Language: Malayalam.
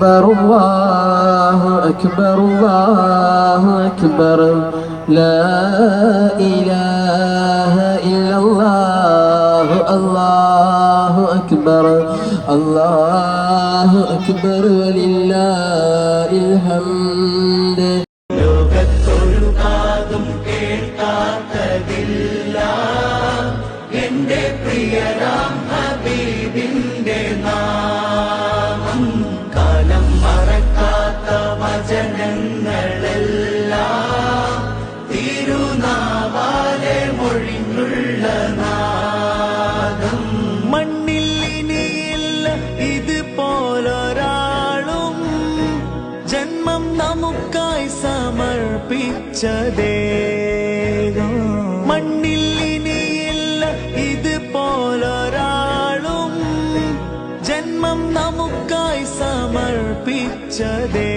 الله أكبر الله أكبر لا إله إلا الله الله أكبر الله أكبر ولله الحمد ലോകത്തൊരു കാതും കേൾക്കാത്തതില്ല എൻ്റെ പ്രിയരാം ഹബീബിൻ്റെ നാമം കാലം മറക്കാത്ത വചനങ്ങളെല്ലാം തിരുനാവാലെ മൊഴിഞ്ഞുള്ള നാദം മണ്ണിൽ ഇനിയില്ല ഇതുപോലൊരാളും ജന്മം നമുക്കായി സമർപ്പിച്ചതേ മണ്ണിൽ ഇനിയില്ല ഇതുപോലൊരാളും ജന്മം നമുക്കായി സമർപ്പിച്ചതേ